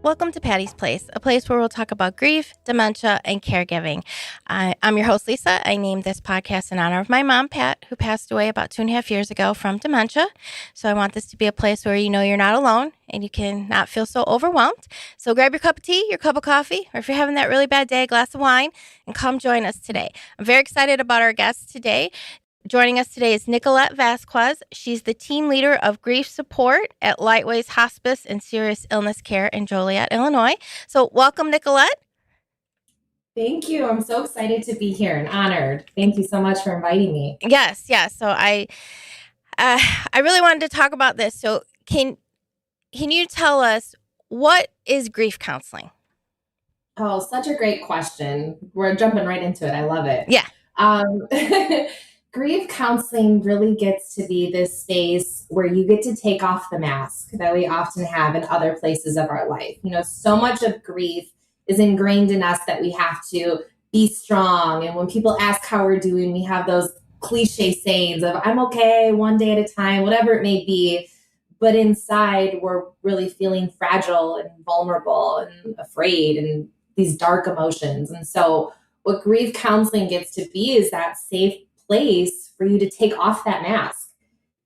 Welcome to Patty's Place, a place where we'll talk about grief, dementia, and caregiving. I'm your host, Lisa. I named this podcast in honor of my mom, Pat, who passed away about 2.5 years ago from dementia. So I want this to be a place where you know you're not alone and you can not feel so overwhelmed. So grab your cup of tea, your cup of coffee, or if you're having that really bad day, a glass of wine, and come join us today. I'm very excited about our guest today. Joining us today is Nicolette Vasquez. She's the team leader of grief support at Lightways Hospice and Serious Illness Care in Joliet, Illinois. So welcome, Nicolette. Thank you. I'm so excited to be here and honored. Thank you so much for inviting me. Yes. So I really wanted to talk about this. So can you tell us, what is grief counseling? Oh, such a great question. We're jumping right into it. I love it. Yeah. Grief counseling really gets to be this space where you get to take off the mask that we often have in other places of our life. You know, so much of grief is ingrained in us that we have to be strong. And when people ask how we're doing, we have those cliche sayings of, I'm okay, one day at a time, whatever it may be. But inside, we're really feeling fragile and vulnerable and afraid and these dark emotions. And so what grief counseling gets to be is that safe place for you to take off that mask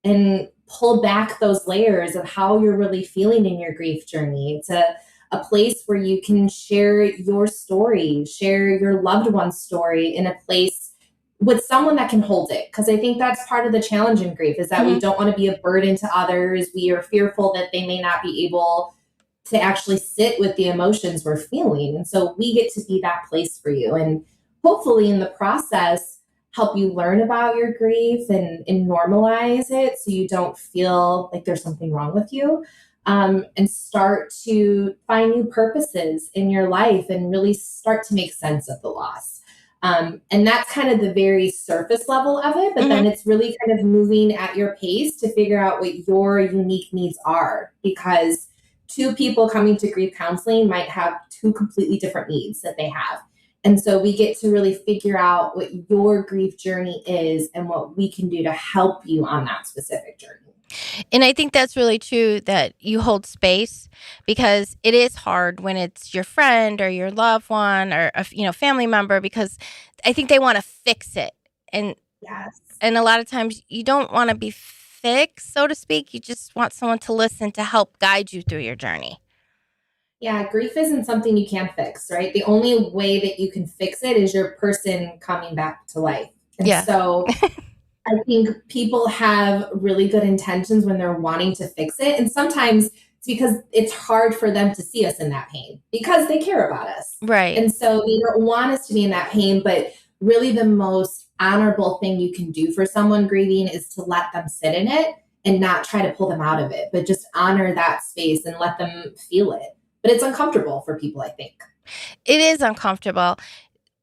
and pull back those layers of how you're really feeling in your grief journey. It's a place where you can share your story, share your loved one's story in a place with someone that can hold it. Because I think that's part of the challenge in grief is that we don't want to be a burden to others. We are fearful that they may not be able to actually sit with the emotions we're feeling. And so we get to be that place for you. And hopefully in the process, help you learn about your grief and normalize it so you don't feel like there's something wrong with you, and start to find new purposes in your life and really start to make sense of the loss. And that's kind of the very surface level of it, but then it's really kind of moving at your pace to figure out what your unique needs are, because two people coming to grief counseling might have two completely different needs that they have. And so we get to really figure out what your grief journey is and what we can do to help you on that specific journey. And I think that's really true, that you hold space, because it is hard when it's your friend or your loved one or a family member, because I think they want to fix it. And yes. And a lot of times you don't want to be fixed, so to speak. You just want someone to listen, to help guide you through your journey. Yeah, grief isn't something you can fix, right? The only way that you can fix it is your person coming back to life. And so I think people have really good intentions when they're wanting to fix it. And sometimes it's because it's hard for them to see us in that pain because they care about us. Right. And so they don't want us to be in that pain. But really the most honorable thing you can do for someone grieving is to let them sit in it and not try to pull them out of it, but just honor that space and let them feel it. But it's uncomfortable for people, I think. It is uncomfortable.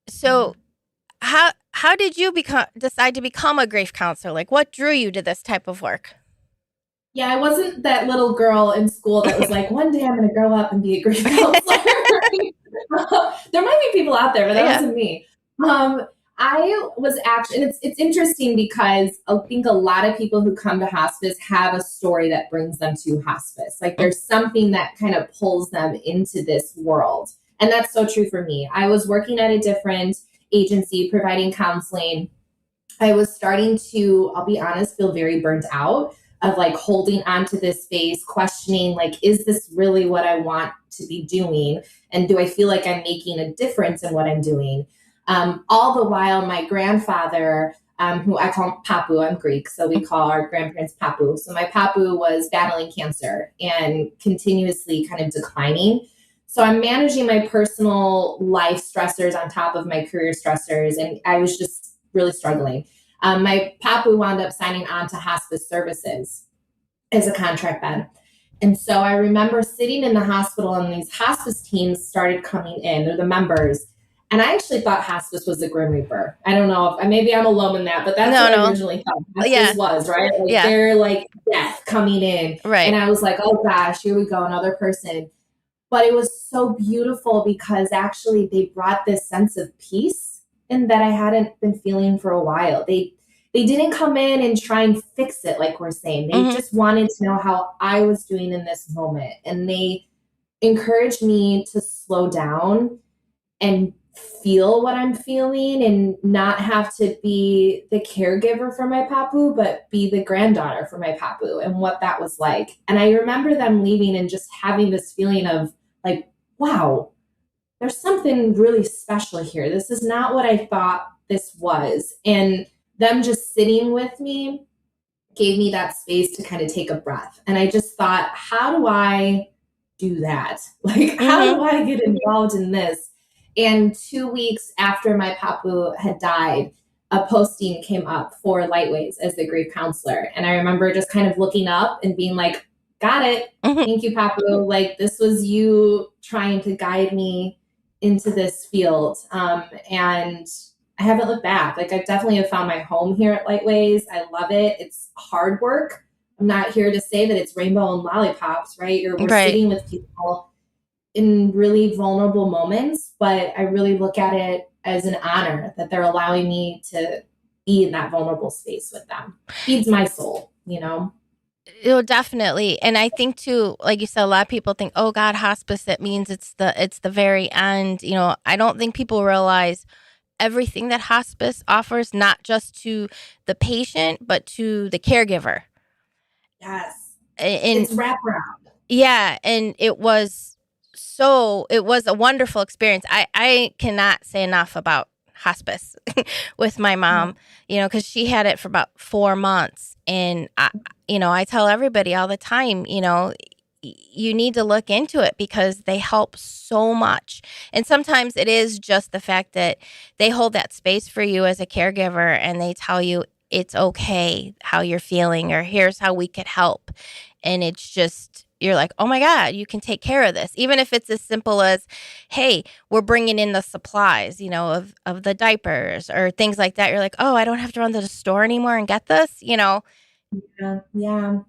So how did you decide to become a grief counselor? Like, what drew you to this type of work? Yeah, I wasn't that little girl in school that was like, one day I'm going to grow up and be a grief counselor. There might be people out there, but that wasn't me. I was actually, and it's interesting because I think a lot of people who come to hospice have a story that brings them to hospice. Like there's something that kind of pulls them into this world. And that's so true for me. I was working at a different agency providing counseling. I was starting to, I'll be honest, feel very burnt out of like holding on to this space, questioning, like, is this really what I want to be doing? And do I feel like I'm making a difference in what I'm doing? All the while, my grandfather, who I call Papu, I'm Greek, so we call our grandparents Papu. So my Papu was battling cancer and continuously kind of declining. So I'm managing my personal life stressors on top of my career stressors, and I was just really struggling. My Papu wound up signing on to hospice services as a contract bed. And so I remember sitting in the hospital and these hospice teams started coming in, they're the members. And I actually thought hospice was the Grim Reaper. I don't know if maybe I'm alone in that, but that's what I originally thought hospice was, right? Like they're like death coming in. Right. And I was like, oh gosh, here we go, another person. But it was so beautiful because actually they brought this sense of peace and that I hadn't been feeling for a while. They didn't come in and try and fix it like we're saying. They just wanted to know how I was doing in this moment. And they encouraged me to slow down and feel what I'm feeling and not have to be the caregiver for my papu, but be the granddaughter for my papu and what that was like. And I remember them leaving and just having this feeling of like, wow, there's something really special here. This is not what I thought this was. And them just sitting with me gave me that space to kind of take a breath. And I just thought, how do I do that? Like, how do I get involved in this? And 2 weeks after my papu had died, a posting came up for Lightways as the grief counselor. And I remember just kind of looking up and being like, got it. Thank you, papu. Like, this was you trying to guide me into this field. And I haven't looked back. Like, I definitely have found my home here at Lightways. I love it. It's hard work. I'm not here to say that it's rainbow and lollipops, right? We're sitting with people in really vulnerable moments, but I really look at it as an honor that they're allowing me to be in that vulnerable space with them. Feeds my soul, you know? Definitely. And I think too, like you said, a lot of people think, oh God, hospice, it means it's the very end. You know, I don't think people realize everything that hospice offers, not just to the patient, but to the caregiver. Yes. And it's wraparound. Yeah. And it was a wonderful experience. I cannot say enough about hospice with my mom, you know, because she had it for about 4 months. And, I tell everybody all the time, you need to look into it because they help so much. And sometimes it is just the fact that they hold that space for you as a caregiver and they tell you it's okay how you're feeling or here's how we could help. And it's just, you're like, oh my God, you can take care of this. Even if it's as simple as, hey, we're bringing in the supplies, of the diapers or things like that. You're like, oh, I don't have to run to the store anymore and get this, Yeah.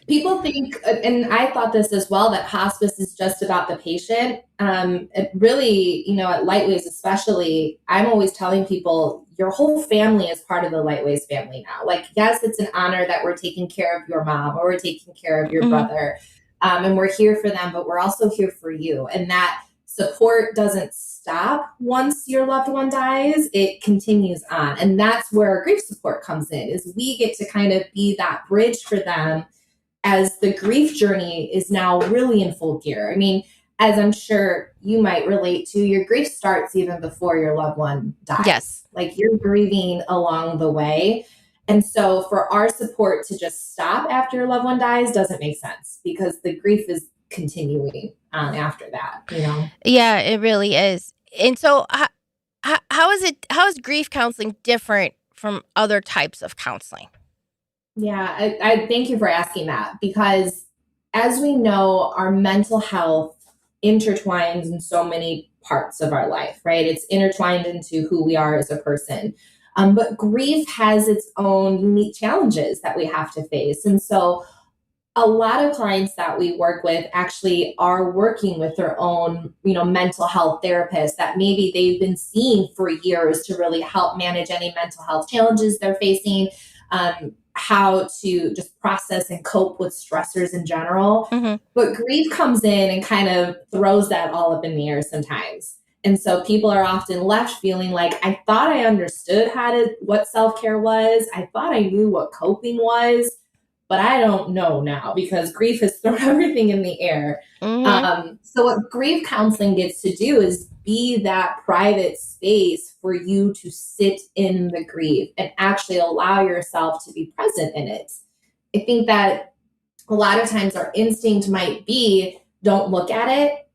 People think, and I thought this as well, that hospice is just about the patient. It really, at Lightways especially, I'm always telling people your whole family is part of the Lightways family now. Like, yes, it's an honor that we're taking care of your mom or we're taking care of your brother, and we're here for them, but we're also here for you. And that support doesn't stop once your loved one dies, it continues on. And that's where grief support comes in, is we get to kind of be that bridge for them as the grief journey is now really in full gear. I mean, as I'm sure you might relate to, your grief starts even before your loved one dies. Yes. Like, you're grieving along the way. And so for our support to just stop after your loved one dies doesn't make sense, because the grief is continuing on after that, Yeah, it really is. And so how is grief counseling different from other types of counseling? Yeah, I thank you for asking that, because as we know, our mental health intertwines in so many parts of our life, right? It's intertwined into who we are as a person. But grief has its own unique challenges that we have to face. And so a lot of clients that we work with actually are working with their own, mental health therapists that maybe they've been seeing for years to really help manage any mental health challenges they're facing, how to just process and cope with stressors in general. But grief comes in and kind of throws that all up in the air sometimes. And so people are often left feeling like, I thought I understood what self-care was. I thought I knew what coping was, but I don't know now because grief has thrown everything in the air. So what grief counseling gets to do is be that private space for you to sit in the grief and actually allow yourself to be present in it. I think that a lot of times our instinct might be, don't look at it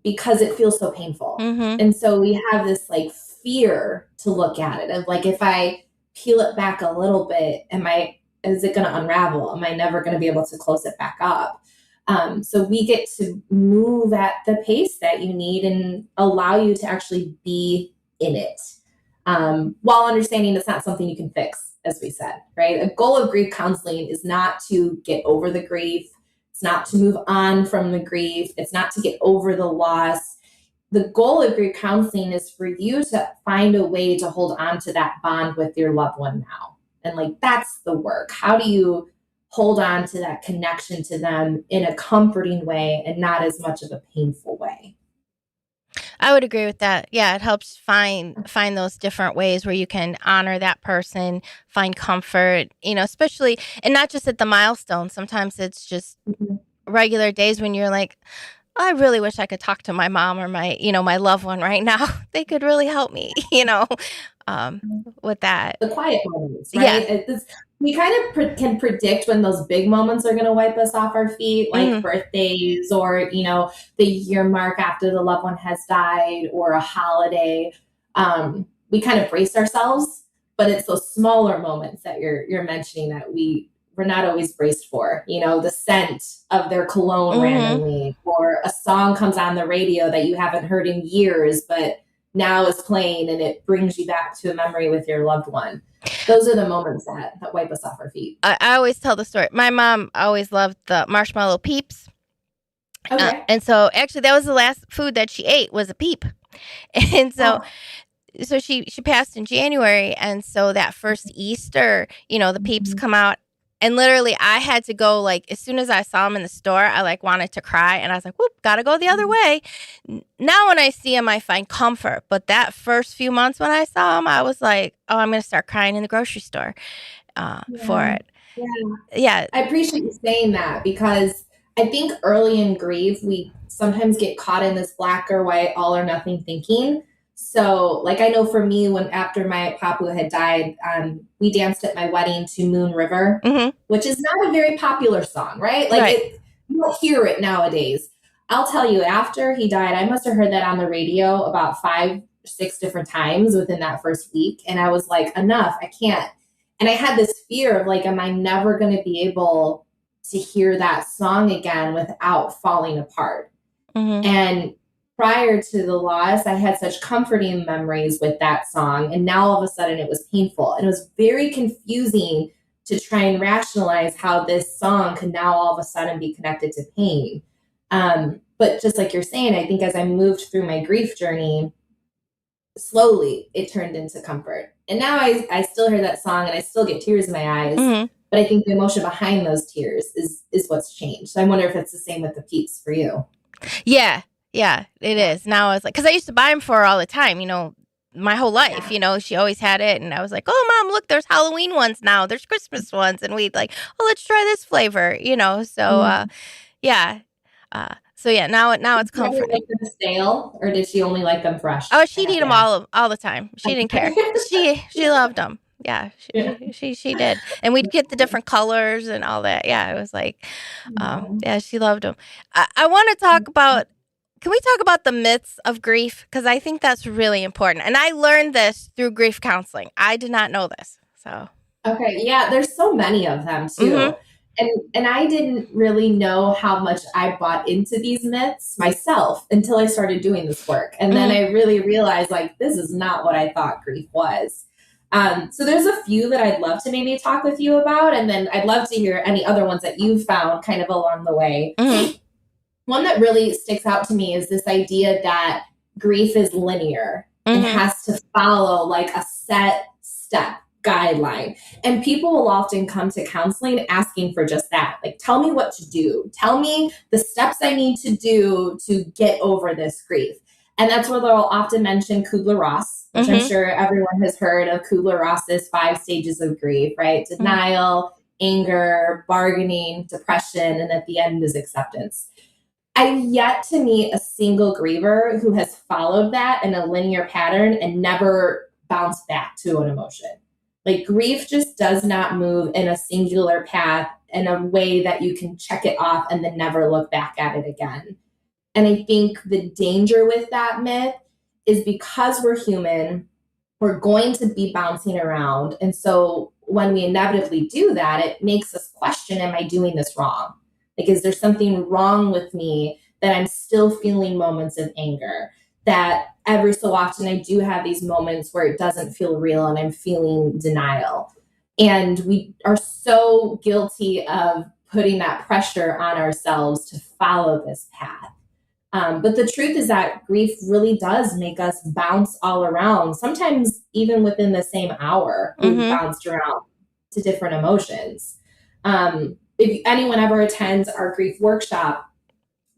because it feels so painful. And so we have this like fear to look at it of like, if I peel it back a little bit, is it going to unravel? Am I never going to be able to close it back up? So we get to move at the pace that you need and allow you to actually be in it, while understanding it's not something you can fix, as we said, right? A goal of grief counseling is not to get over the grief. It's not to move on from the grief. It's not to get over the loss. The goal of grief counseling is for you to find a way to hold on to that bond with your loved one now. And like, that's the work. How do you hold on to that connection to them in a comforting way and not as much of a painful way. I would agree with that. Yeah, it helps find those different ways where you can honor that person, find comfort, especially, and not just at the milestone. Sometimes it's just regular days when you're like, I really wish I could talk to my mom or my loved one right now. They could really help me, with that. The quiet moments, right? Yeah. We kind of can predict when those big moments are going to wipe us off our feet, like birthdays or, the year mark after the loved one has died or a holiday. We kind of brace ourselves, but it's those smaller moments that you're mentioning that we're not always braced for, the scent of their cologne randomly, or a song comes on the radio that you haven't heard in years, but now is playing and it brings you back to a memory with your loved one. Those are the moments that wipe us off our feet. I always tell the story. My mom always loved the marshmallow Peeps. Okay. And so actually that was the last food that she ate was a Peep. And so so she passed in January, and so that first Easter, the Peeps come out, and literally I had to go, like, as soon as I saw them in the store, I wanted to cry, and I was like, whoop, gotta go the other way. Now when I see them, I find comfort, but that first few months when I saw them, I was like, oh, I'm gonna start crying in the grocery store for it. Yeah. I appreciate you saying that, because I think early in grief, we sometimes get caught in this black or white, all or nothing thinking. So, like, I know for me, after my papu had died, we danced at my wedding to Moon River, which is not a very popular song, right? You don't hear it nowadays. I'll tell you, after he died, I must have heard that on the radio about 5 or 6 different times within that first week. And I was like, enough, I can't. And I had this fear of, like, am I never going to be able to hear that song again without falling apart? And prior to the loss, I had such comforting memories with that song. And now all of a sudden it was painful. And it was very confusing to try and rationalize how this song could now all of a sudden be connected to pain. But just like you're saying, I think as I moved through my grief journey, slowly it turned into comfort. And now I still hear that song and I still get tears in my eyes. But I think the emotion behind those tears is what's changed. So I wonder if it's the same with the Peeps for you. Yeah, it is. Now I was like, because I used to buy them for her all the time, my whole life, she always had it. And I was like, oh, Mom, look, there's Halloween ones now. There's Christmas ones. And we'd like, oh, let's try this flavor, So, so yeah, now it's comforting. Did you like them stale, or did she only like them fresh? Oh, she'd eat them all the time. She didn't care. She loved them. Yeah, she did. And we'd get the different colors and all that. Yeah, it was like, she loved them. I want to talk about, can we talk about the myths of grief? Because I think that's really important. And I learned this through grief counseling. I did not know this. So. Okay. Yeah. There's so many of them too. And I didn't really know how much I bought into these myths myself until I started doing this work. And then I really realized, like, this is not what I thought grief was. So there's a few that I'd love to maybe talk with you about. And then I'd love to hear any other ones that you've found kind of along the way. One that really sticks out to me is this idea that grief is linear and has to follow like a set step guideline. And people will often come to counseling asking for just that. Like, tell me what to do. Tell me the steps I need to do to get over this grief. And that's where they'll often mention Kubler-Ross, which I'm sure everyone has heard of Kubler-Ross's 5 stages of grief, right? Denial, anger, bargaining, depression, and at the end is acceptance. I've yet to meet a single griever who has followed that in a linear pattern and never bounced back to an emotion. Like, grief just does not move in a singular path in a way that you can check it off and then never look back at it again. And I think the danger with that myth is because we're human, we're going to be bouncing around. And so when we inevitably do that, it makes us question, am I doing this wrong? Like, is there something wrong with me that I'm still feeling moments of anger? That every so often I do have these moments where it doesn't feel real and I'm feeling denial. And we are so guilty of putting that pressure on ourselves to follow this path. But the truth is that grief really does make us bounce all around. Sometimes even within the same hour, we've bounced around to different emotions. if anyone ever attends our grief workshop,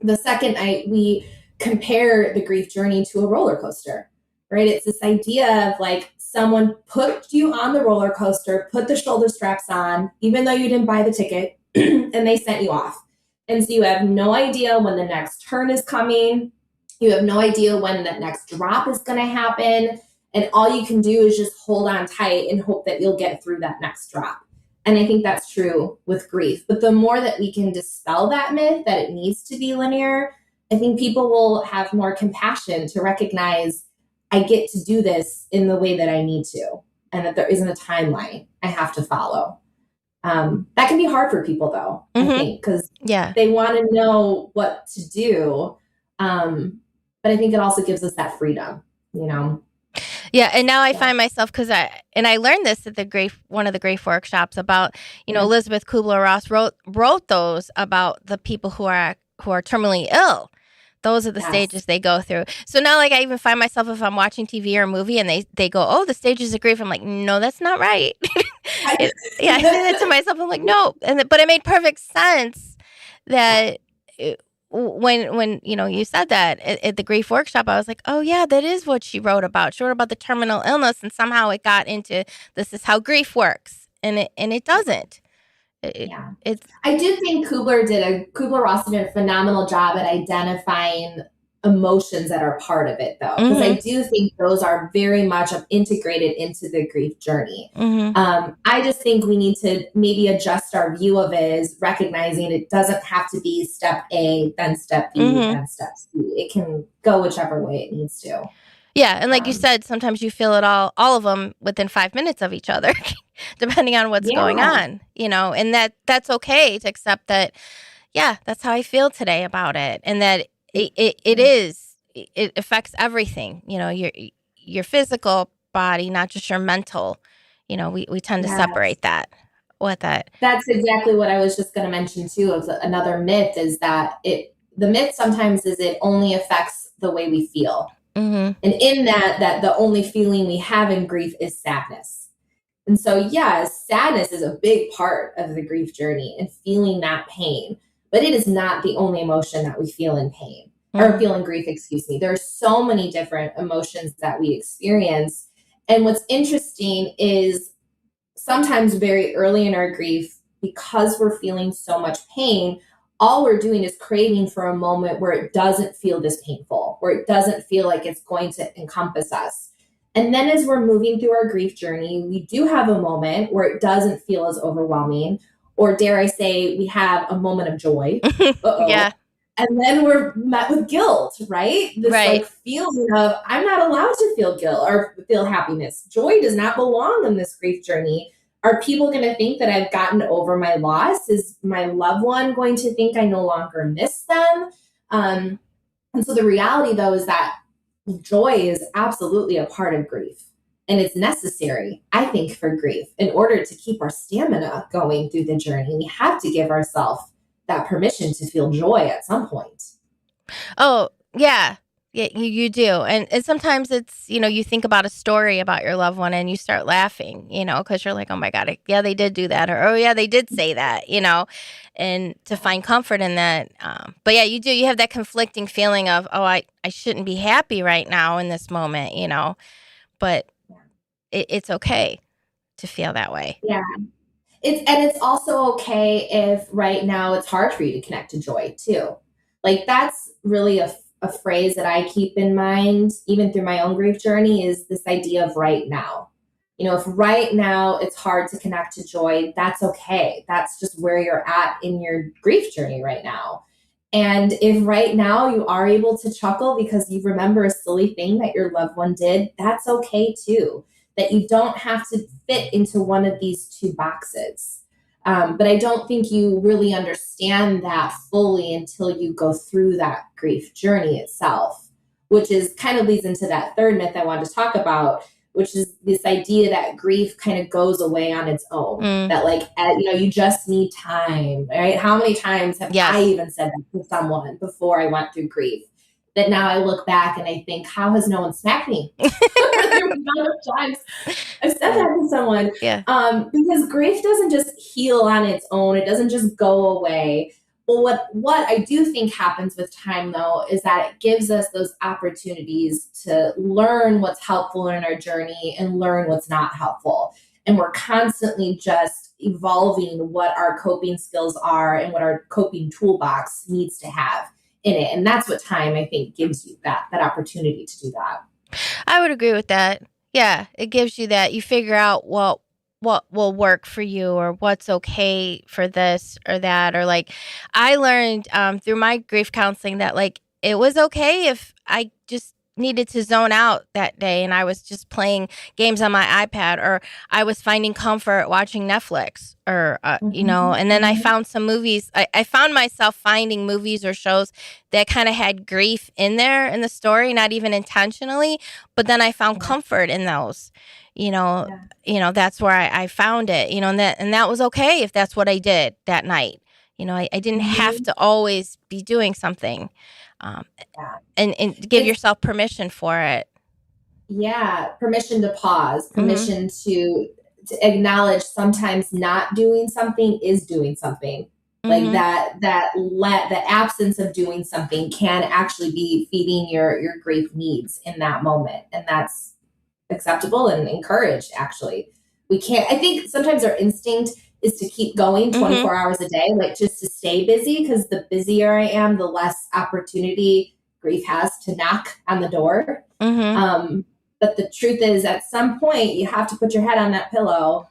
the second night we compare the grief journey to a roller coaster, right? It's this idea of like someone put you on the roller coaster, put the shoulder straps on, even though you didn't buy the ticket, and they sent you off. And so you have no idea when the next turn is coming. You have no idea when the next drop is going to happen. And all you can do is just hold on tight and hope that you'll get through that next drop. And I think that's true with grief. But the more that we can dispel that myth that it needs to be linear, I think people will have more compassion to recognize I get to do this in the way that I need to, and that there isn't a timeline I have to follow. That can be hard for people, though, I think, because they want to know what to do. But I think it also gives us that freedom, you know? Yeah. And now I find myself, I learned this at one of the grief workshops about, Elizabeth Kubler-Ross wrote those about the people who are terminally ill. Those are the stages they go through. So now, like, I even find myself, if I'm watching TV or a movie and they go, oh, the stages of grief, I'm like, no, that's not right. I say that to myself. I'm like, no. But it made perfect sense that when you said that at the grief workshop, I was like, oh, yeah, that is what she wrote about. She wrote about the terminal illness, and somehow it got into this is how grief works, and it doesn't. I do think Kubler-Ross did a phenomenal job at identifying emotions that are part of it, though, because I do think those are very much integrated into the grief journey. I just think we need to maybe adjust our view of it as recognizing it doesn't have to be step A, then step B, then step C. It can go whichever way it needs to. Yeah, and like you said, sometimes you feel it all of them within 5 minutes of each other, depending on what's going on, and that's okay to accept that, that's how I feel today about it, and that it affects everything, your physical body, not just your mental. We tend to separate that with that. That's exactly what I was just going to mention too. Of another myth is that the myth sometimes is it only affects the way we feel. And in that the only feeling we have in grief is sadness. And so, yes, sadness is a big part of the grief journey and feeling that pain, but it is not the only emotion that we feel in pain or feel in grief, excuse me. There are so many different emotions that we experience. And what's interesting is sometimes very early in our grief, because we're feeling so much pain, all we're doing is craving for a moment where it doesn't feel this painful, where it doesn't feel like it's going to encompass us. And then as we're moving through our grief journey, we do have a moment where it doesn't feel as overwhelming, or dare I say, we have a moment of joy. Yeah. And then we're met with guilt, right? This like feeling of, I'm not allowed to feel guilt or feel happiness. Joy does not belong in this grief journey. Are people going to think that I've gotten over my loss? Is my loved one going to think I no longer miss them? And so the reality, though, is that joy is absolutely a part of grief. And it's necessary, I think, for grief. In order to keep our stamina going through the journey, we have to give ourselves that permission to feel joy at some point. Oh, yeah. Yeah, you do. And sometimes it's, you think about a story about your loved one and you start laughing, because you're like, oh my God, yeah, they did do that. Or, oh yeah, they did say that, and to find comfort in that. But yeah, you do. You have that conflicting feeling of, oh, I shouldn't be happy right now in this moment, but it's okay to feel that way. Yeah. It's also okay if right now it's hard for you to connect to joy too. Like that's really a phrase that I keep in mind, even through my own grief journey, is this idea of right now. If right now it's hard to connect to joy, that's okay. That's just where you're at in your grief journey right now. And if right now you are able to chuckle because you remember a silly thing that your loved one did, that's okay too. That you don't have to fit into one of these two boxes. But I don't think you really understand that fully until you go through that grief journey itself, which is kind of leads into that third myth I wanted to talk about, which is this idea that grief kind of goes away on its own, that you just need time, right? How many times have I even said that to someone before I went through grief? That now I look back and I think, how has no one smacked me? The amount of times I've said that to someone. Yeah. Because grief doesn't just heal on its own. It doesn't just go away. Well, what I do think happens with time, though, is that it gives us those opportunities to learn what's helpful in our journey and learn what's not helpful. And we're constantly just evolving what our coping skills are and what our coping toolbox needs to have in it. And that's what time, I think, gives you that opportunity to do that. I would agree with that. Yeah, it gives you that. You figure out what will work for you or what's okay for this or that. Or like I learned through my grief counseling that like it was okay if I just needed to zone out that day and I was just playing games on my iPad, or I was finding comfort watching Netflix, or and then I found some movies. I found myself finding movies or shows that kind of had grief in there in the story, not even intentionally, but then I found comfort in those. That's where I found it, and that was okay if that's what I did that night. I didn't have to always be doing something. And give yourself permission for it. Yeah, permission to pause, permission to acknowledge sometimes not doing something is doing something. Like the absence of doing something can actually be feeding your grief needs in that moment, and that's acceptable and encouraged. Actually, I think sometimes our instinct is to keep going 24 hours a day, like just to stay busy, because the busier I am, the less opportunity grief has to knock on the door. But the truth is, at some point, you have to put your head on that pillow,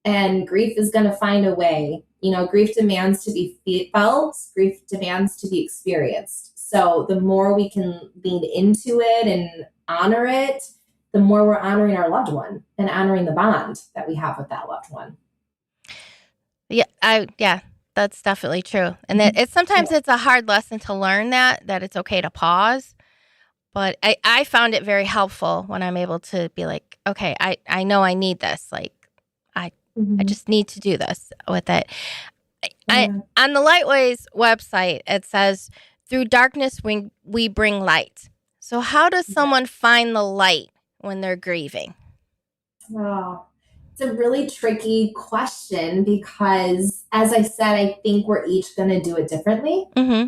and grief is going to find a way. Grief demands to be felt. Grief demands to be experienced. So the more we can lean into it and honor it, the more we're honoring our loved one and honoring the bond that we have with that loved one. Yeah, that's definitely true. And that sometimes it's a hard lesson to learn that it's okay to pause. But I found it very helpful when I'm able to be like, okay, I know I need this. Like, I just need to do this with it. On the Lightways website, it says, through darkness, we bring light. So how does someone find the light when they're grieving? Oh, it's a really tricky question because, as I said, I think we're each going to do it differently,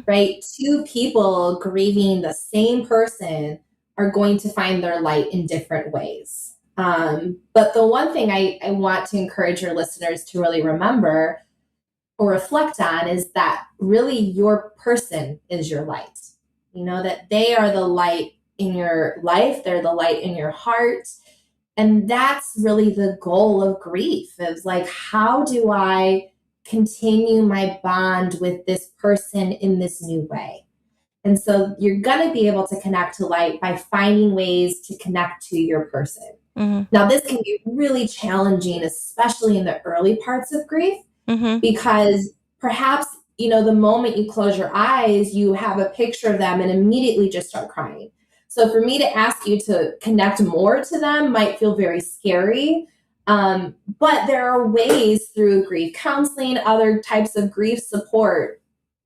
right? Two people grieving the same person are going to find their light in different ways. But the one thing I want to encourage your listeners to really remember or reflect on is that really your person is your light. That they are the light in your life. They're the light in your heart. And that's really the goal of grief, is like, how do I continue my bond with this person in this new way? And so you're going to be able to connect to light by finding ways to connect to your person. Now, this can be really challenging, especially in the early parts of grief, because perhaps, the moment you close your eyes, you have a picture of them and immediately just start crying. So for me to ask you to connect more to them might feel very scary. But there are ways through grief counseling, other types of grief support,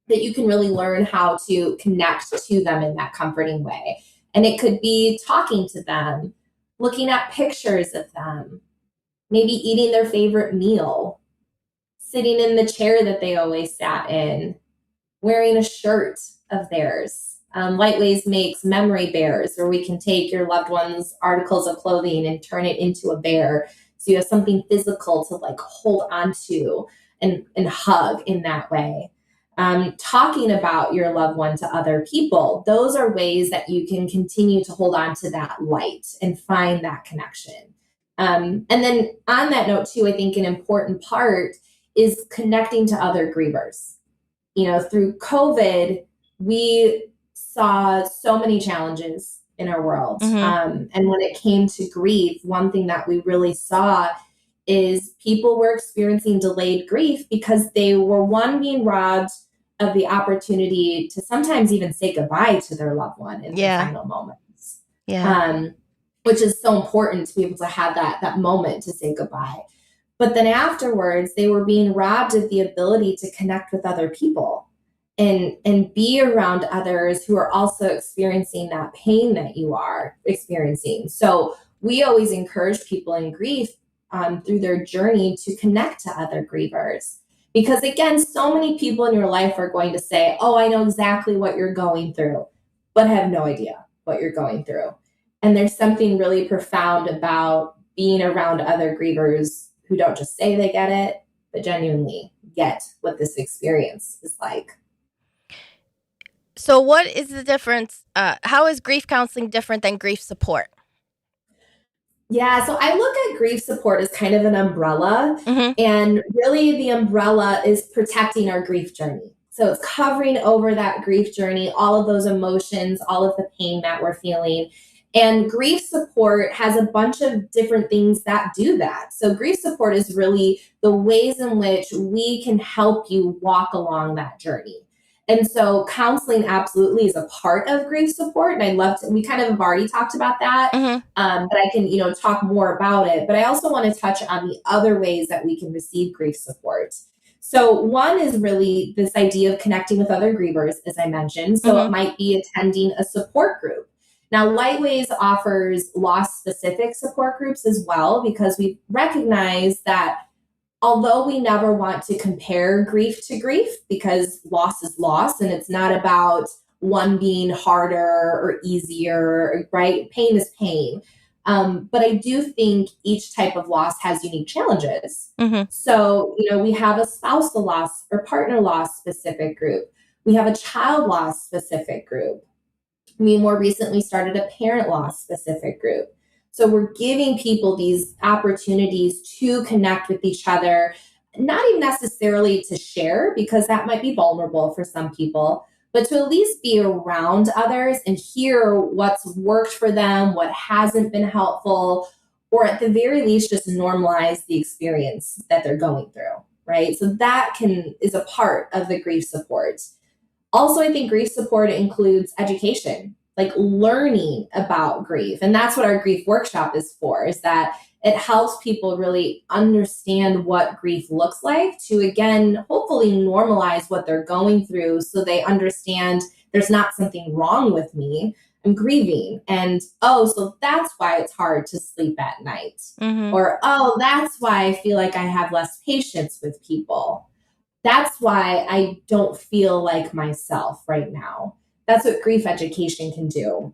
that you can really learn how to connect to them in that comforting way. And it could be talking to them, looking at pictures of them, maybe eating their favorite meal, sitting in the chair that they always sat in, wearing a shirt of theirs. Lightways makes memory bears, where we can take your loved one's articles of clothing and turn it into a bear. So you have something physical to like hold onto and hug in that way. Talking about your loved one to other people. Those are ways that you can continue to hold on to that light and find that connection. And then on that note too, I think an important part is connecting to other grievers. Through COVID, we saw so many challenges in our world. And when it came to grief, one thing that we really saw is people were experiencing delayed grief because they were, one, being robbed of the opportunity to sometimes even say goodbye to their loved one in their final moments. Which is so important to be able to have that moment to say goodbye. But then afterwards, they were being robbed of the ability to connect with other people and be around others who are also experiencing that pain that you are experiencing. So we always encourage people in grief, through their journey to connect to other grievers. Because again, so many people in your life are going to say, oh, I know exactly what you're going through, but have no idea what you're going through. And there's something really profound about being around other grievers who don't just say they get it, but genuinely get what this experience is like. So what is the difference? How is grief counseling different than grief support? Yeah, so I look at grief support as kind of an umbrella, and really the umbrella is protecting our grief journey. So it's covering over that grief journey, all of those emotions, all of the pain that we're feeling. And grief support has a bunch of different things that do that. So grief support is really the ways in which we can help you walk along that journey. And so counseling absolutely is a part of grief support. And I love to, we kind of have already talked about that, but I can, talk more about it. But I also want to touch on the other ways that we can receive grief support. So one is really this idea of connecting with other grievers, as I mentioned. So it might be attending a support group. Now, Lightways offers loss-specific support groups as well, because we recognize that although we never want to compare grief to grief, because loss is loss and it's not about one being harder or easier, right? Pain is pain. But I do think each type of loss has unique challenges. So, we have a spousal loss or partner loss specific group. We have a child loss specific group. We more recently started a parent loss specific group. So we're giving people these opportunities to connect with each other, not even necessarily to share, because that might be vulnerable for some people, but to at least be around others and hear what's worked for them, what hasn't been helpful, or at the very least, just normalize the experience that they're going through, right? So that is a part of the grief support. Also, I think grief support includes education, like learning about grief. And that's what our grief workshop is for, is that it helps people really understand what grief looks like to, again, hopefully normalize what they're going through so they understand there's not something wrong with me. I'm grieving. And, so that's why it's hard to sleep at night. Or, that's why I feel like I have less patience with people. That's why I don't feel like myself right now. That's what grief education can do.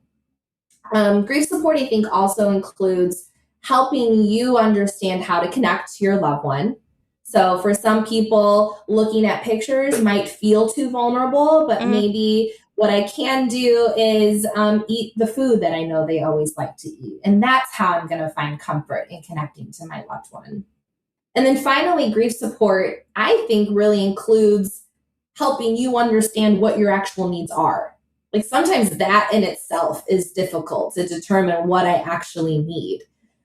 Grief support, I think, also includes helping you understand how to connect to your loved one. So for some people, looking at pictures might feel too vulnerable, but maybe what I can do is eat the food that I know they always like to eat. And that's how I'm going to find comfort in connecting to my loved one. And then finally, grief support, I think, really includes helping you understand what your actual needs are. Like sometimes that in itself is difficult to determine what I actually need.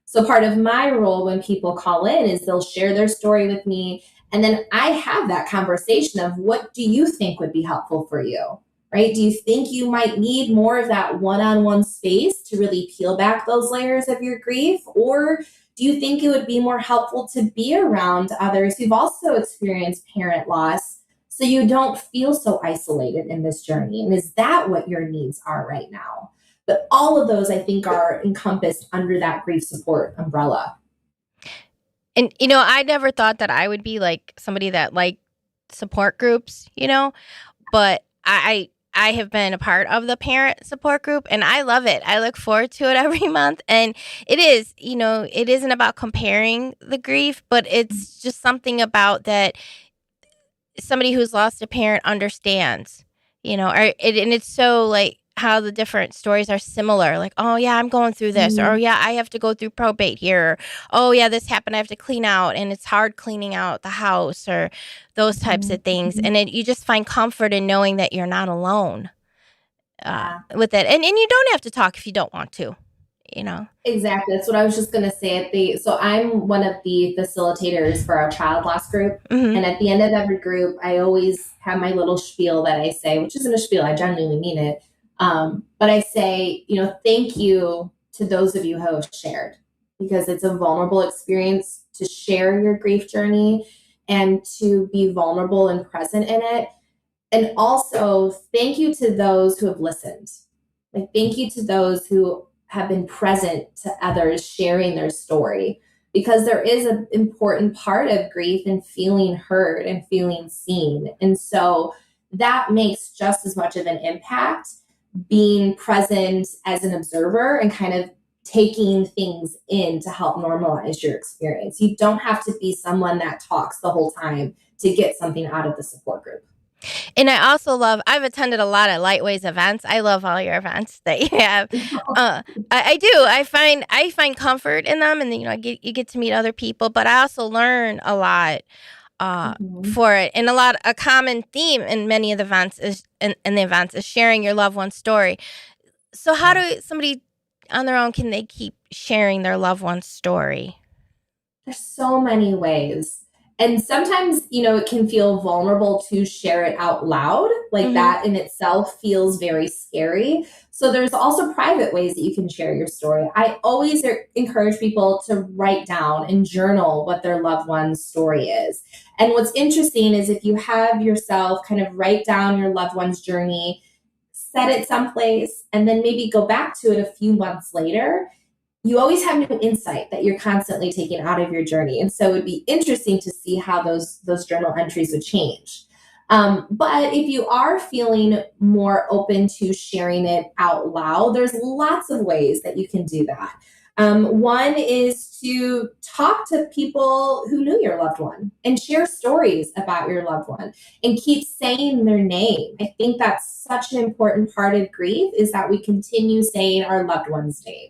So part of my role when people call in is they'll share their story with me. And then I have that conversation of, what do you think would be helpful for you, right? Do you think you might need more of that one-on-one space to really peel back those layers of your grief? Or do you think it would be more helpful to be around others who've also experienced parent loss so you don't feel so isolated in this journey? And is that what your needs are right now? But all of those, I think, are encompassed under that grief support umbrella. And, I never thought that I would be like somebody that liked support groups, but I have been a part of the parent support group and I love it. I look forward to it every month. And it is, it isn't about comparing the grief, but it's just something about that somebody who's lost a parent understands, and it's so like how the different stories are similar. Like, oh yeah, I'm going through this, or yeah, I have to go through probate here. Or, oh yeah, this happened. I have to clean out, and it's hard cleaning out the house, or those types of things. And you just find comfort in knowing that you're not alone with it. And you don't have to talk if you don't want to. Exactly. That's what I was just going to say. So I'm one of the facilitators for our child loss group. And at the end of every group, I always have my little spiel that I say, which isn't a spiel. I genuinely mean it. But I say, thank you to those of you who have shared, because it's a vulnerable experience to share your grief journey and to be vulnerable and present in it. And also thank you to those who have listened. Like, thank you to those who have been present to others sharing their story. because there is an important part of grief in feeling heard and feeling seen. And so that makes just as much of an impact being present as an observer and kind of taking things in to help normalize your experience. You don't have to be someone that talks the whole time to get something out of the support group. And I also love, I've attended a lot of Lightways events. I love all your events that you have. I do. I find comfort in them, and you get to meet other people, but I also learn a lot for it. And a common theme in many of the events is sharing your loved one's story. So how do somebody on their own, can they keep sharing their loved one's story? There's so many ways. And sometimes, it can feel vulnerable to share it out loud. Like that in itself feels very scary. So there's also private ways that you can share your story. I always encourage people to write down and journal what their loved one's story is. And what's interesting is if you have yourself kind of write down your loved one's journey, set it someplace, and then maybe go back to it a few months later, you always have new insight that you're constantly taking out of your journey. And so it would be interesting to see how those journal entries would change. But if you are feeling more open to sharing it out loud, there's lots of ways that you can do that. One is to talk to people who knew your loved one and share stories about your loved one and keep saying their name. I think that's such an important part of grief, is that we continue saying our loved one's name.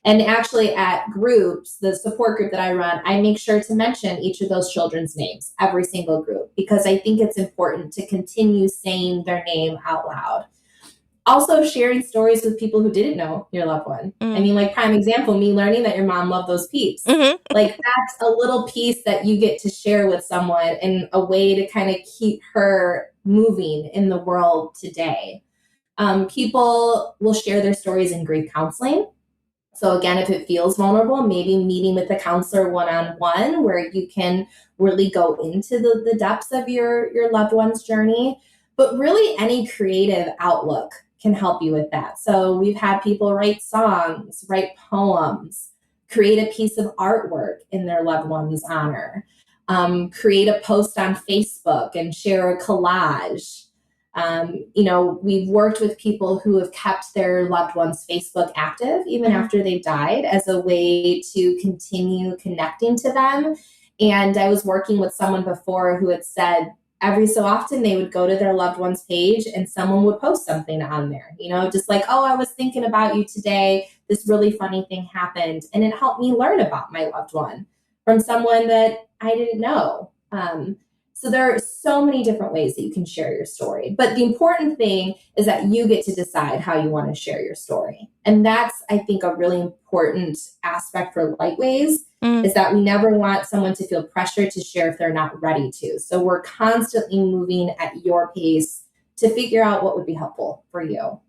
And actually at groups, the support group that I run, I make sure to mention each of those children's names, every single group, because I think it's important to continue saying their name out loud. Also sharing stories with people who didn't know your loved one. I mean, like prime example, me learning that your mom loved those Peeps. Like that's a little piece that you get to share with someone and a way to kind of keep her moving in the world today. People will share their stories in grief counseling. So again, if it feels vulnerable, maybe meeting with a counselor one-on-one where you can really go into the depths of your loved one's journey. But really any creative outlook can help you with that. So we've had people write songs, write poems, create a piece of artwork in their loved one's honor, create a post on Facebook and share a collage. We've worked with people who have kept their loved ones' Facebook active even after they've died as a way to continue connecting to them. And I was working with someone before who had said every so often they would go to their loved one's page and someone would post something on there, just like, oh, I was thinking about you today. This really funny thing happened. And it helped me learn about my loved one from someone that I didn't know. So there are so many different ways that you can share your story. But the important thing is that you get to decide how you want to share your story. And that's, I think, a really important aspect for Lightways, is that we never want someone to feel pressure to share if they're not ready to. So we're constantly moving at your pace to figure out what would be helpful for you.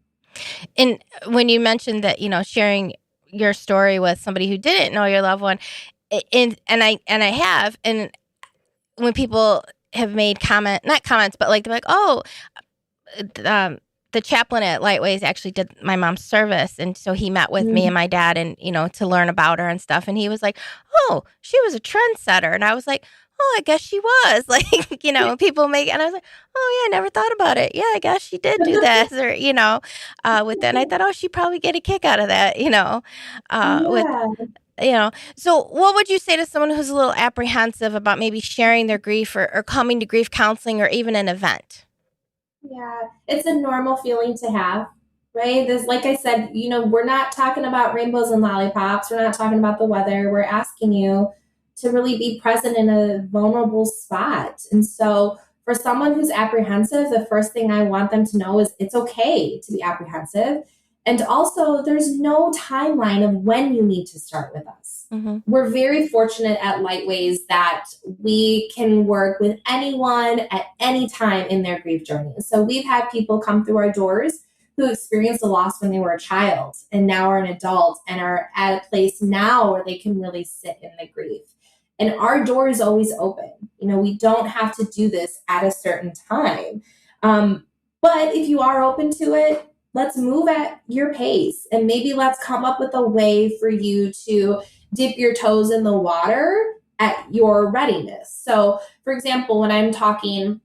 And when you mentioned that, sharing your story with somebody who didn't know your loved one, and I have, and when people have made not comments, but like, they're like, oh, the chaplain at Lightways actually did my mom's service. And so he met with me and my dad and, to learn about her and stuff. And he was like, oh, she was a trendsetter. And I was like, oh, I guess she was. Like, people and I was like, oh yeah, I never thought about it. Yeah, I guess she did do this, or, with that. And I thought, oh, she'd probably get a kick out of that, So what would you say to someone who's a little apprehensive about maybe sharing their grief or coming to grief counseling or even an event? Yeah, it's a normal feeling to have, right? There's, like I said, we're not talking about rainbows and lollipops. We're not talking about the weather. We're asking you to really be present in a vulnerable spot. And so for someone who's apprehensive, the first thing I want them to know is it's okay to be apprehensive. And also, there's no timeline of when you need to start with us. We're very fortunate at Lightways that we can work with anyone at any time in their grief journey. So we've had people come through our doors who experienced a loss when they were a child and now are an adult and are at a place now where they can really sit in the grief. And our door is always open. We don't have to do this at a certain time. But if you are open to it, let's move at your pace and maybe let's come up with a way for you to dip your toes in the water at your readiness. So, for example, when I'm talking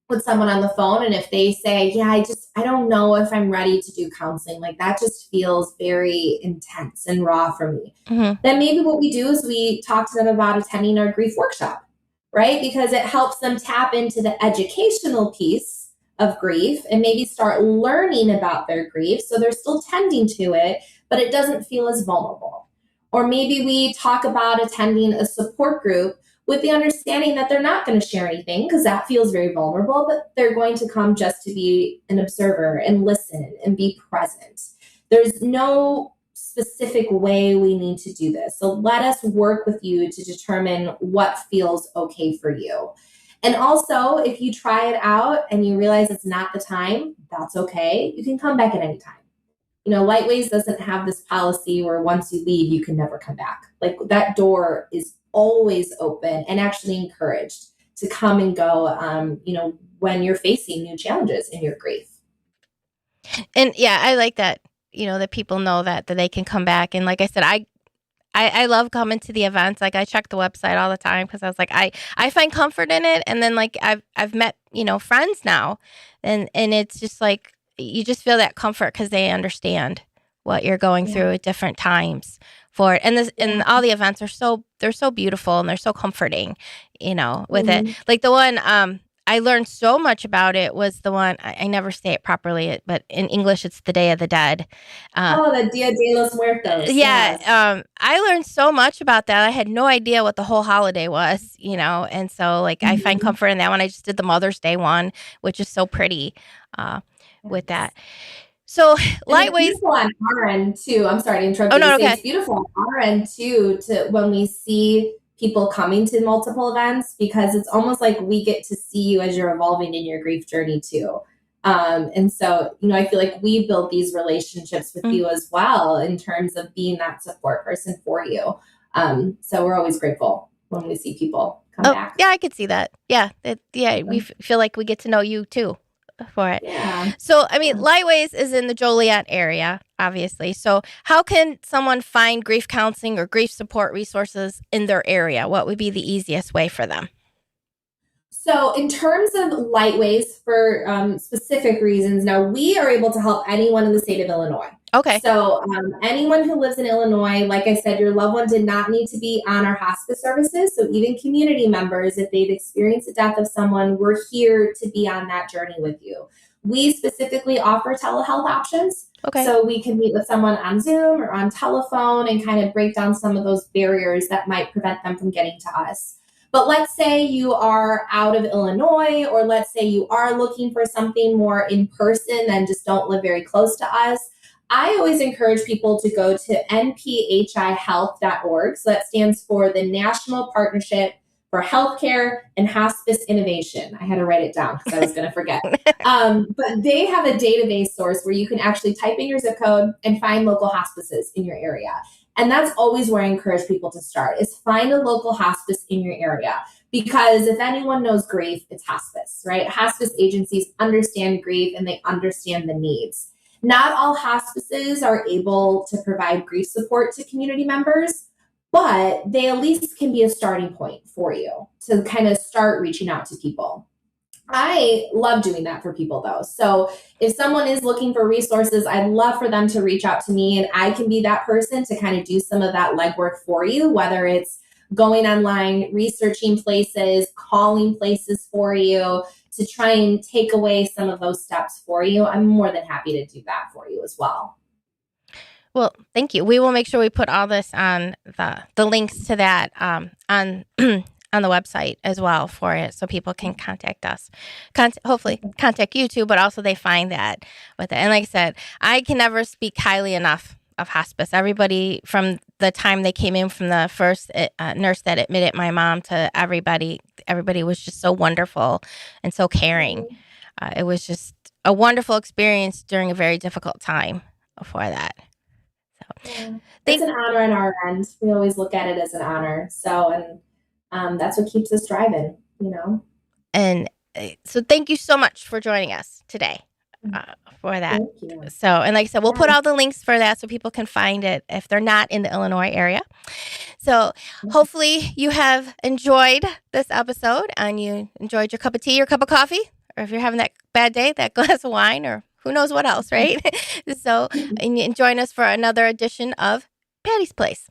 with someone on the phone and if they say, yeah, I don't know if I'm ready to do counseling, like that just feels very intense and raw for me. Mm-hmm. Then maybe what we do is we talk to them about attending our grief workshop, right? Because it helps them tap into the educational piece of grief and maybe start learning about their grief. So they're still tending to it, but it doesn't feel as vulnerable. Or maybe we talk about attending a support group with the understanding that they're not going to share anything because that feels very vulnerable, but they're going to come just to be an observer and listen and be present. There's no specific way we need to do this. So let us work with you to determine what feels okay for you. And also, if you try it out and you realize it's not the time, that's okay. You can come back at any time. Lightways doesn't have this policy where once you leave, you can never come back. Like that door is always open and actually encouraged to come and go, when you're facing new challenges in your grief. And yeah, I like that, that people know that they can come back. And like I said, I love coming to the events. Like I check the website all the time because I was like, I find comfort in it. And then like I've met, friends now and it's just like, you just feel that comfort because they understand what you're going through at different times for it. And all the events they're so beautiful and they're so comforting, with it. Like the one, I learned so much about it was the one, I never say it properly, but in English, it's the Day of the Dead. The Dia de los Muertos. Yeah. Yes. I learned so much about that. I had no idea what the whole holiday was, and so like I find comfort in that one. I just did the Mother's Day one, which is so pretty with that. So Lightways. It's beautiful on our end too. I'm sorry to interrupt you. No, okay. It's beautiful on our end too, when we see people coming to multiple events, because it's almost like we get to see you as you're evolving in your grief journey too. And so, I feel like we build these relationships with you as well in terms of being that support person for you. So we're always grateful when we see people come back. Yeah, I could see that. Yeah. We feel like we get to know you too for it. Yeah. So, Lightways is in the Joliet area, obviously. So how can someone find grief counseling or grief support resources in their area? What would be the easiest way for them? So in terms of Lightways, for specific reasons, now we are able to help anyone in the state of Illinois. Okay. So anyone who lives in Illinois, like I said, your loved one did not need to be on our hospice services. So even community members, if they've experienced the death of someone, we're here to be on that journey with you. We specifically offer telehealth options. Okay. So we can meet with someone on Zoom or on telephone and kind of break down some of those barriers that might prevent them from getting to us. But let's say you are out of Illinois, or let's say you are looking for something more in person and just don't live very close to us. I always encourage people to go to nphihealth.org. So that stands for the National Partnership for Healthcare and Hospice Innovation. I had to write it down because I was going to forget. But they have a database source where you can actually type in your zip code and find local hospices in your area. And that's always where I encourage people to start, is find a local hospice in your area. Because if anyone knows grief, it's hospice, right? Hospice agencies understand grief and they understand the needs. Not all hospices are able to provide grief support to community members, but they at least can be a starting point for you to kind of start reaching out to people. I love doing that for people though. So if someone is looking for resources, I'd love for them to reach out to me and I can be that person to kind of do some of that legwork for you, whether it's going online, researching places, calling places for you to try and take away some of those steps for you. I'm more than happy to do that for you as well. Well, thank you. We will make sure we put all this on the links to that on on the website as well for it, so people can contact us. Hopefully contact you too, but also they find that with it. And like I said, I can never speak highly enough of hospice. Everybody, from the time they came in, from the first nurse that admitted my mom to everybody was just so wonderful and so caring. It was just a wonderful experience during a very difficult time for that. So, it's an honor on our end. We always look at it as an honor. So, and that's what keeps us driving, And so thank you so much for joining us today. for that. Thank you. So, and like I said, we'll put Yes. all the links for that so people can find it if they're not in the Illinois area. So hopefully you have enjoyed this episode and you enjoyed your cup of tea, your cup of coffee, or if you're having that bad day, that glass of wine, or who knows what else, right? So, and join us for another edition of Patty's Place.